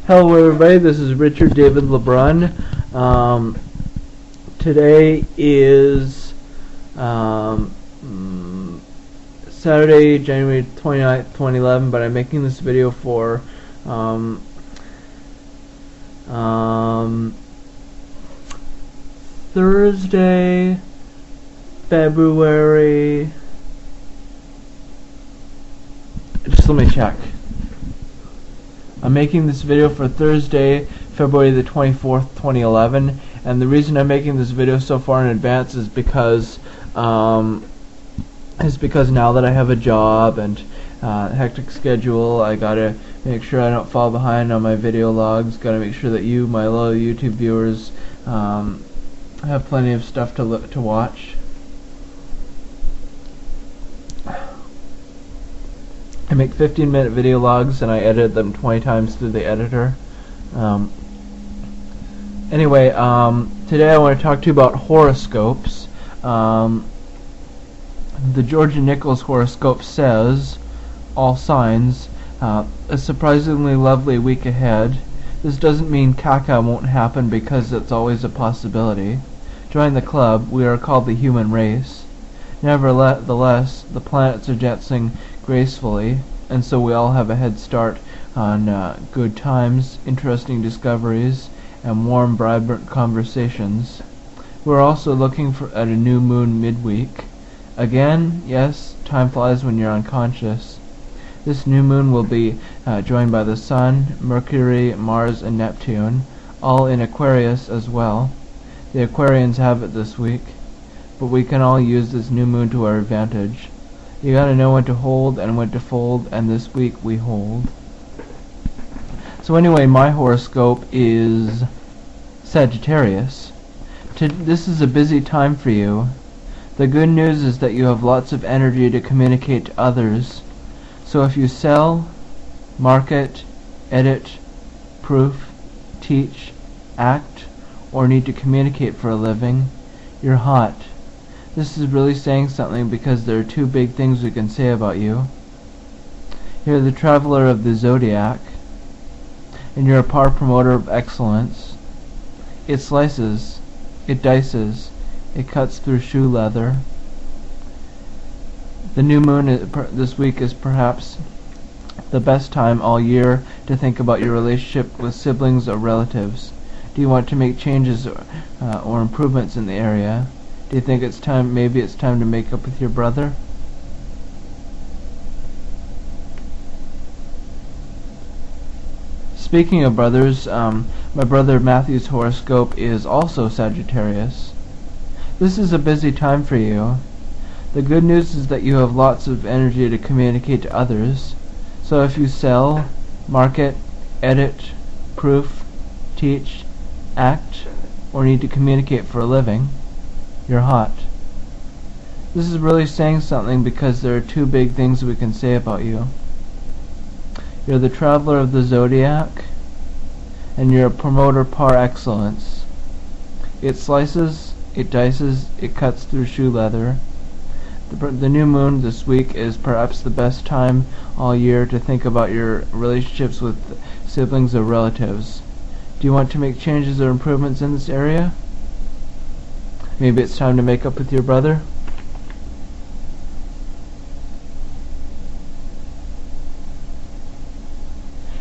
Hello everybody, this is Richard David LeBrun. Today is Saturday, January 29th, 2011, but I'm making this video for Thursday, February... Just let me check. I'm making this video for Thursday, February the 24th, 2011, and the reason I'm making this video so far in advance is because now that I have a job and hectic schedule, I gotta make sure I don't fall behind on my video logs. Gotta make sure that you, my loyal YouTube viewers, have plenty of stuff to watch. I make 15-minute video logs and I edit them 20 times through the editor. Anyway, today I want to talk to you about horoscopes. The Georgia Nichols horoscope says, all signs, a surprisingly lovely week ahead. This doesn't mean caca won't happen because it's always a possibility. Join the club. We are called the human race. Nevertheless, the planets are dancing gracefully, and so we all have a head start on good times, interesting discoveries, and warm, vibrant conversations. We're also looking at a new moon midweek. Again, yes, time flies when you're unconscious. This new moon will be joined by the Sun, Mercury, Mars, and Neptune, all in Aquarius as well. The Aquarians have it this week, but we can all use this new moon to our advantage. You gotta know when to hold and when to fold, and this week we hold. So anyway, my horoscope is Sagittarius. This is a busy time for you. The good news is that you have lots of energy to communicate to others. So if you sell, market, edit, proof, teach, act, or need to communicate for a living, you're hot. This is really saying something because there are two big things we can say about you. You're the traveler of the zodiac, and you're a power promoter of excellence. It slices, it dices, it cuts through shoe leather. The new moon this week is perhaps the best time all year to think about your relationship with siblings or relatives. Do you want to make changes or improvements in the area? Do you think it's time, maybe it's time to make up with your brother? Speaking of brothers, my brother Matthew's horoscope is also Sagittarius. This is a busy time for you. The good news is that you have lots of energy to communicate to others. So if you sell, market, edit, proof, teach, act, or need to communicate for a living, you're hot. This is really saying something because there are two big things we can say about you. You're the traveler of the zodiac, and you're a promoter par excellence. It slices, it dices, it cuts through shoe leather. The new moon this week is perhaps the best time all year to think about your relationships with siblings or relatives. Do you want to make changes or improvements in this area? Maybe it's time to make up with your brother?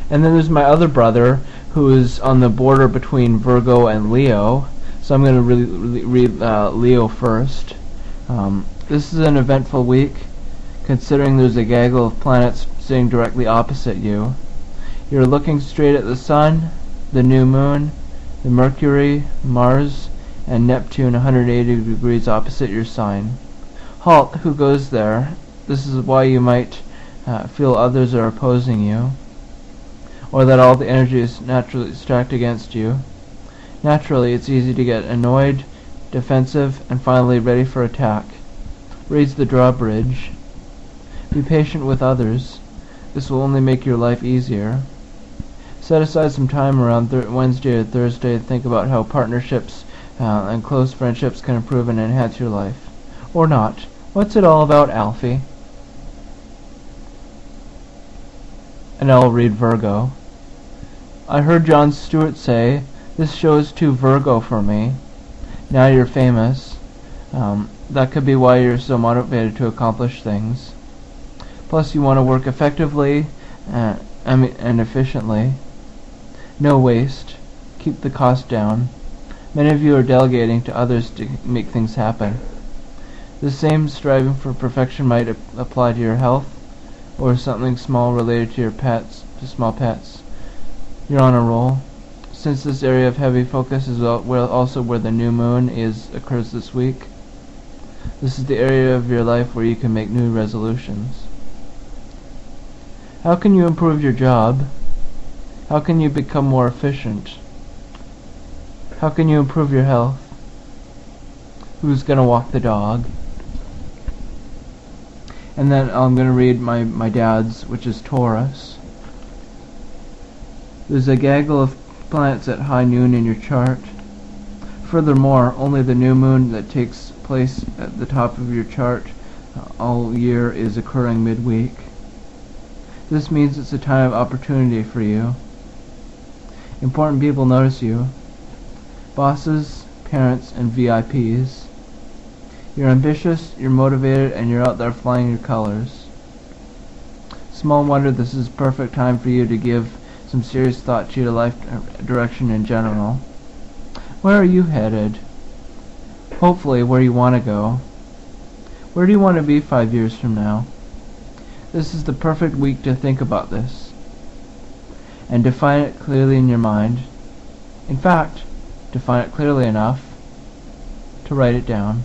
And then there's my other brother, who is on the border between Virgo and Leo. So I'm going to read Leo first. This is an eventful week, considering there's a gaggle of planets sitting directly opposite you. You're looking straight at the Sun, the new moon, the Mercury, Mars, and Neptune 180 degrees opposite your sign. Halt, who goes there? This is why you might feel others are opposing you, or that all the energy is naturally stacked against you. Naturally, it's easy to get annoyed, defensive, and finally ready for attack. Raise the drawbridge. Be patient with others. This will only make your life easier. Set aside some time around Wednesday or Thursday to think about how partnerships and close friendships can improve and enhance your life. Or not. What's it all about, Alfie? And I'll read Virgo. I heard Jon Stewart say, "This show is too Virgo for me." Now you're famous. That could be why you're so motivated to accomplish things. Plus, you want to work effectively and efficiently. No waste. Keep the cost down. Many of you are delegating to others to make things happen. The same striving for perfection might apply to your health, or something small related to your pets, to small pets. You're on a roll. Since this area of heavy focus is also where the new moon occurs this week, this is the area of your life where you can make new resolutions. How can you improve your job? How can you become more efficient? How can you improve your health? Who's going to walk the dog? And then I'm going to read my dad's, which is Taurus. There's a gaggle of planets at high noon in your chart. Furthermore, only the new moon that takes place at the top of your chart all year is occurring midweek. This means it's a time of opportunity for you. Important people notice you. Bosses, parents, and VIPs. You're ambitious, you're motivated, and you're out there flying your colors. Small wonder this is the perfect time for you to give some serious thought to your life direction in general. Where are you headed? Hopefully where you want to go. Where do you want to be 5 years from now? This is the perfect week to think about this and define it clearly in your mind. In fact, define it clearly enough to write it down.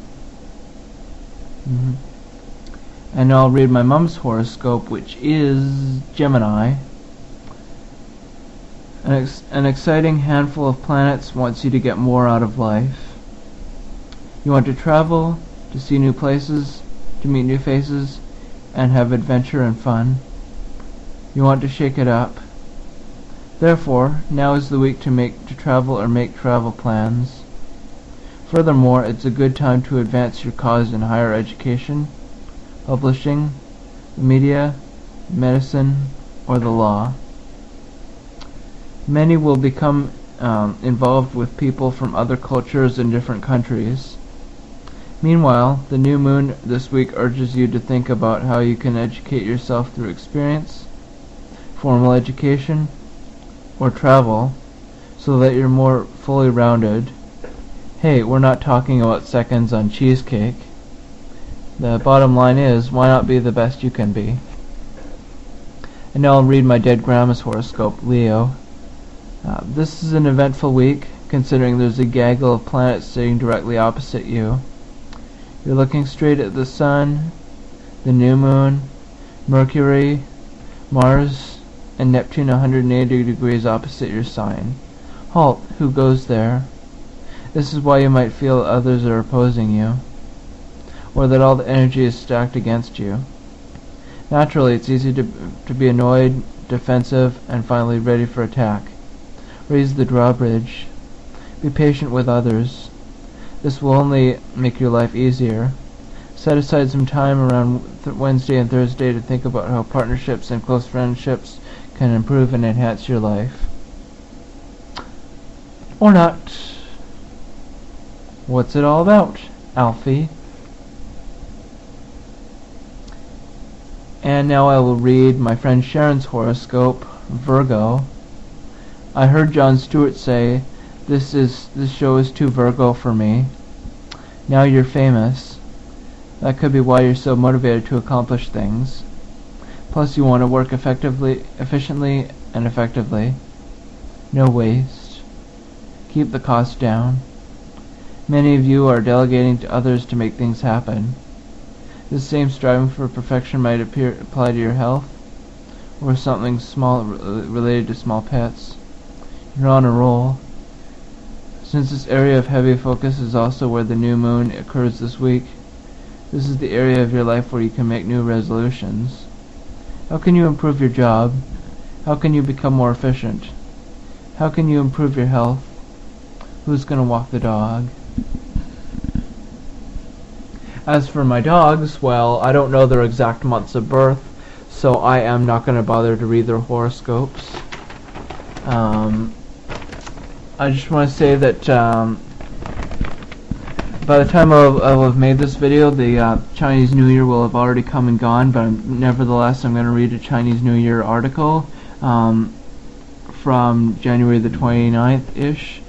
And I'll read my mom's horoscope, which is Gemini. An exciting handful of planets wants you to get more out of life. You want to travel, to see new places, to meet new faces, and have adventure and fun. You want to shake it up. Therefore, now is the week to travel or make travel plans. Furthermore, it's a good time to advance your cause in higher education, publishing, the media, medicine, or the law. Many will become involved with people from other cultures and different countries. Meanwhile, the new moon this week urges you to think about how you can educate yourself through experience, formal education, or travel, so that you're more fully rounded. Hey, we're not talking about seconds on cheesecake. The bottom line is, why not be the best you can be? And now I'll read my dead grandma's horoscope, Leo. This is an eventful week, considering there's a gaggle of planets sitting directly opposite you. You're looking straight at the Sun, the new moon, Mercury, Mars, and Neptune 180 degrees opposite your sign. Halt, who goes there? This is why you might feel others are opposing you, or that all the energy is stacked against you. Naturally, it's easy to be annoyed, defensive, and finally ready for attack. Raise the drawbridge. Be patient with others. This will only make your life easier. Set aside some time around Wednesday and Thursday to think about how partnerships and close friendships can improve and enhance your life. Or not. What's it all about, Alfie? And now I will read my friend Sharon's horoscope, Virgo. I heard Jon Stewart say, this show is too Virgo for me. Now you're famous. That could be why you're so motivated to accomplish things. Plus, you want to work efficiently, and effectively. No waste. Keep the cost down. Many of you are delegating to others to make things happen. This same striving for perfection might apply to your health, or something small related to small pets. You're on a roll. Since this area of heavy focus is also where the new moon occurs this week, this is the area of your life where you can make new resolutions. How can you improve your job? How can you become more efficient? How can you improve your health? Who's going to walk the dog? As for my dogs, well, I don't know their exact months of birth, so I am not going to bother to read their horoscopes. I just want to say that by the time I'll have made this video, the Chinese New Year will have already come and gone, but nevertheless I'm going to read a Chinese New Year article from January the 29th-ish,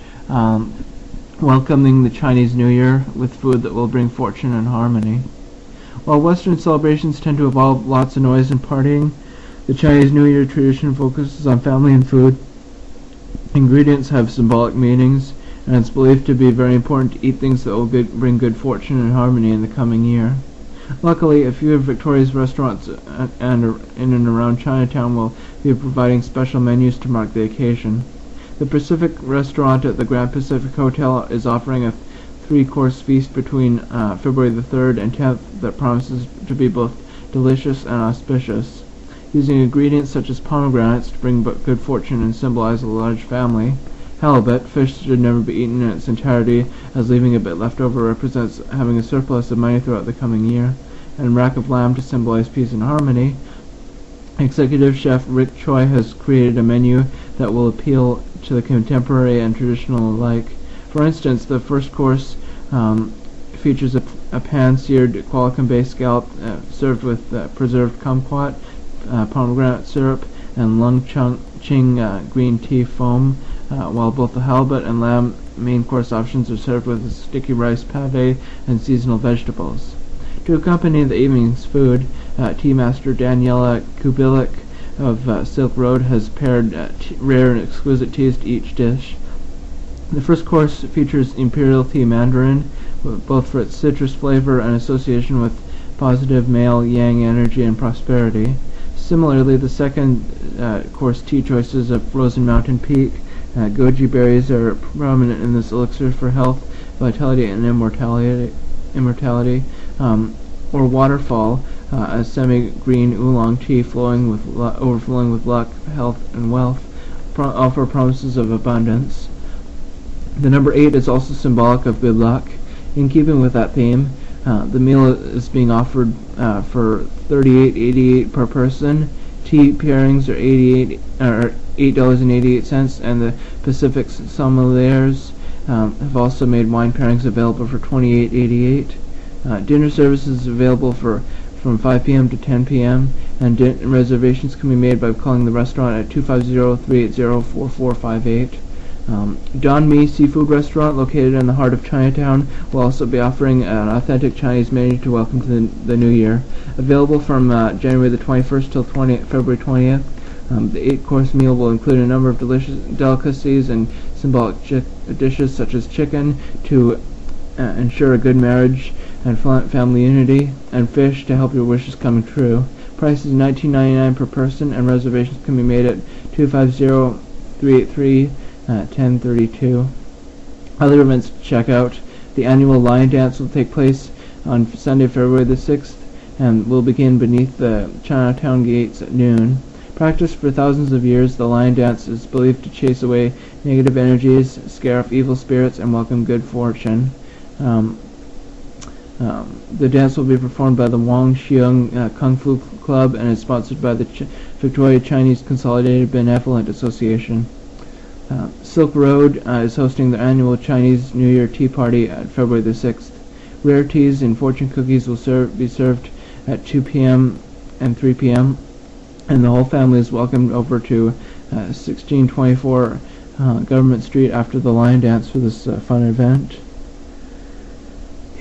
welcoming the Chinese New Year with food that will bring fortune and harmony. While Western celebrations tend to involve lots of noise and partying, the Chinese New Year tradition focuses on family and food. Ingredients have symbolic meanings, and it's believed to be very important to eat things that will bring good fortune and harmony in the coming year. Luckily, a few of Victoria's restaurants in and around Chinatown will be providing special menus to mark the occasion. The Pacific Restaurant at the Grand Pacific Hotel is offering a 3-course feast between February the 3rd and 10th that promises to be both delicious and auspicious. Using ingredients such as pomegranates to bring good fortune and symbolize a large family. Halibut, fish should never be eaten in its entirety, as leaving a bit left over represents having a surplus of money throughout the coming year. And rack of lamb to symbolize peace and harmony. Executive chef Rick Choi has created a menu that will appeal to the contemporary and traditional alike. For instance, the first course features a pan-seared qualicum-based scallop served with preserved kumquat, pomegranate syrup, and lung ching green tea foam, while both the halibut and lamb main course options are served with sticky rice pave and seasonal vegetables. To accompany the evening's food, tea master Daniela Kubilik of Silk Road has paired rare and exquisite teas to each dish. The first course features Imperial Tea Mandarin, both for its citrus flavor and association with positive male yang energy and prosperity. Similarly, the second course tea choices of Frozen Mountain Peak, goji berries are prominent in this elixir for health, vitality, and immortality, or Waterfall, a semi-green oolong tea overflowing with luck, health, and wealth, offer promises of abundance. The number 8 is also symbolic of good luck. In keeping with that theme, the meal is being offered for $38.88 per person. Tea pairings are $8.88, and the Pacific Sommeliers have also made wine pairings available for $28.88. Dinner services is available from 5 p.m. to 10 p.m., and reservations can be made by calling the restaurant at 250-380-4458. Don Mi Seafood Restaurant, located in the heart of Chinatown, will also be offering an authentic Chinese menu to welcome to the new year. Available from January the 21st till February 20th, the 8-course meal will include a number of delicious delicacies and symbolic dishes such as chicken to ensure a good marriage and family unity, and fish to help your wishes come true. Price is $19.99 per person, and reservations can be made at 250-383-1032. Other events to check out: the annual Lion Dance will take place on Sunday, February the 6th, and will begin beneath the Chinatown gates at noon. Practiced for thousands of years, the Lion Dance is believed to chase away negative energies, scare off evil spirits, and welcome good fortune. The dance will be performed by the Wang Xiong Kung Fu Club and is sponsored by the Victoria Chinese Consolidated Benevolent Association. Silk Road is hosting their annual Chinese New Year Tea Party at February the 6th. Rare teas and fortune cookies will be served at 2 p.m. and 3 p.m., and the whole family is welcomed over to 1624 Government Street after the Lion Dance for this fun event.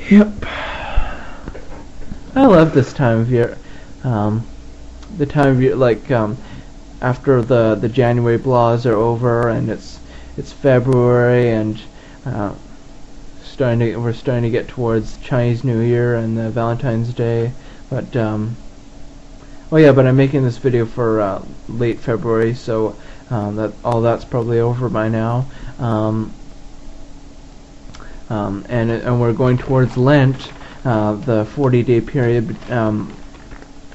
Yep. I love this time of year. The time of year, like, after the January blahs are over and it's February and we're starting to get towards Chinese New Year and Valentine's Day. But I'm making this video for late February, so that's probably over by now. And we're going towards Lent, the 40-day period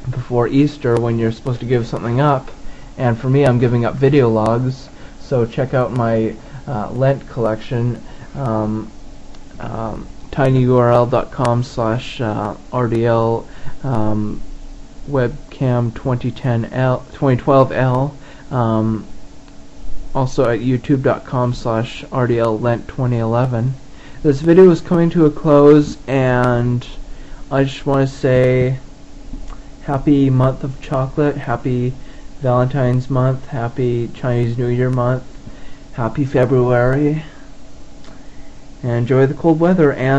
before Easter, when you're supposed to give something up. And for me, I'm giving up video logs. So check out my Lent collection, tinyurl.com/rdl webcam 2012L. also at youtube.com/rdllent2011. This video is coming to a close, and I just want to say happy month of chocolate, happy Valentine's month, happy Chinese New Year month, happy February, and enjoy the cold weather. And